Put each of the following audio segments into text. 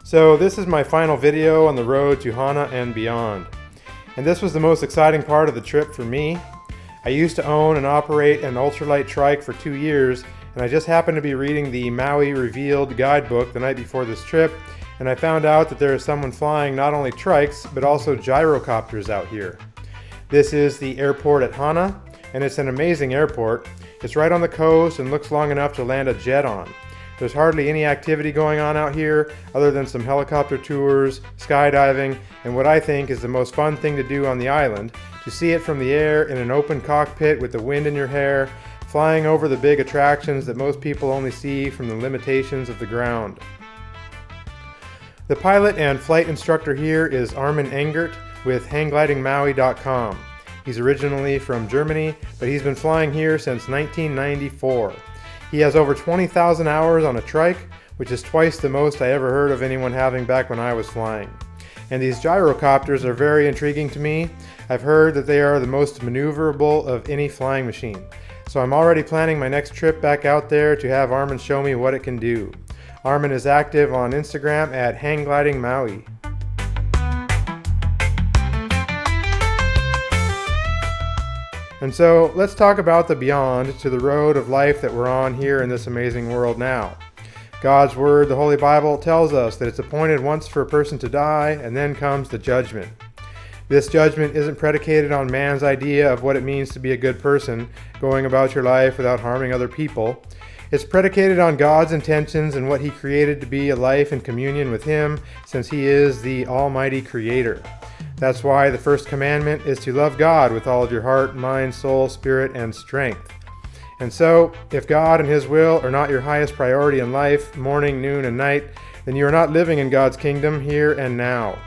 So this is my final video on the road to Hana and beyond. And this was the most exciting part of the trip for me. I used to own and operate an ultralight trike for 2 years, and I just happened to be reading the Maui Revealed guidebook the night before this trip, and I found out that there is someone flying not only trikes, but also gyrocopters out here. This is the airport at Hana, and it's an amazing airport. It's right on the coast and looks long enough to land a jet on. There's hardly any activity going on out here other than some helicopter tours, skydiving, and what I think is the most fun thing to do on the island, to see it from the air in an open cockpit with the wind in your hair, flying over the big attractions that most people only see from the limitations of the ground. The pilot and flight instructor here is Armin Engert with HangGlidingMaui.com. He's originally from Germany, but he's been flying here since 1994. He has over 20,000 hours on a trike, which is twice the most I ever heard of anyone having back when I was flying. And these gyrocopters are very intriguing to me. I've heard that they are the most maneuverable of any flying machine. So I'm already planning my next trip back out there to have Armin show me what it can do. Armin is active on Instagram at HangGlidingMaui. And so let's talk about the beyond to the road of life that we're on here in this amazing world now. God's Word, the Holy Bible, tells us that it's appointed once for a person to die, and then comes the judgment. This judgment isn't predicated on man's idea of what it means to be a good person, going about your life without harming other people. It's predicated on God's intentions and what He created to be a life in communion with Him, since He is the Almighty Creator. That's why the first commandment is to love God with all of your heart, mind, soul, spirit, and strength. And so, if God and His will are not your highest priority in life, morning, noon, and night, then you are not living in God's kingdom here and now.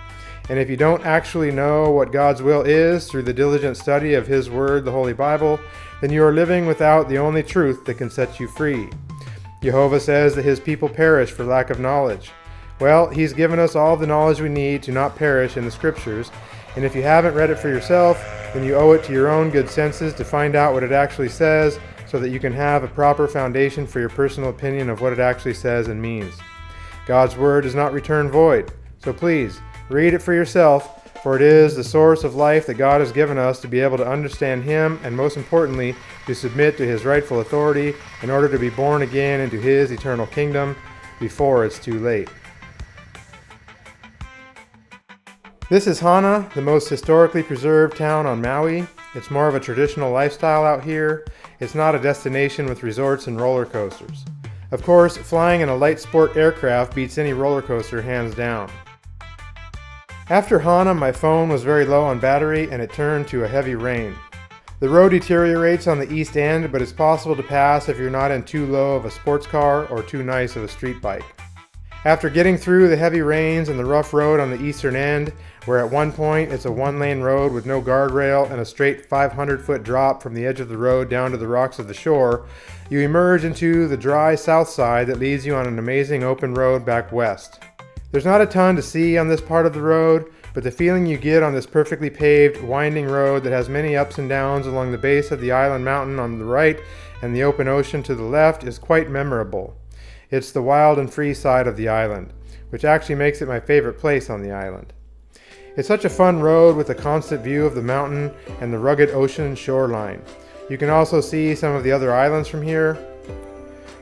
And if you don't actually know what God's will is through the diligent study of His Word, the Holy Bible, then you are living without the only truth that can set you free. Jehovah says that His people perish for lack of knowledge. Well, He's given us all the knowledge we need to not perish in the Scriptures, and if you haven't read it for yourself, then you owe it to your own good senses to find out what it actually says, so that you can have a proper foundation for your personal opinion of what it actually says and means. God's Word does not return void, so please, read it for yourself, for it is the source of life that God has given us to be able to understand Him, and most importantly, to submit to His rightful authority in order to be born again into His eternal kingdom before it's too late. This is Hana, the most historically preserved town on Maui. It's more of a traditional lifestyle out here. It's not a destination with resorts and roller coasters. Of course, flying in a light sport aircraft beats any roller coaster hands down. After Hana, my phone was very low on battery and it turned to a heavy rain. The road deteriorates on the east end, but it's possible to pass if you're not in too low of a sports car or too nice of a street bike. After getting through the heavy rains and the rough road on the eastern end, where at one point it's a one-lane road with no guardrail and a straight 500-foot drop from the edge of the road down to the rocks of the shore, you emerge into the dry south side that leads you on an amazing open road back west. There's not a ton to see on this part of the road, but the feeling you get on this perfectly paved, winding road that has many ups and downs along the base of the island mountain on the right and the open ocean to the left is quite memorable. It's the wild and free side of the island, which actually makes it my favorite place on the island. It's such a fun road with a constant view of the mountain and the rugged ocean shoreline. You can also see some of the other islands from here.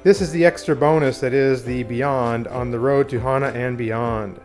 This is the extra bonus that is the beyond on the road to Hana and beyond.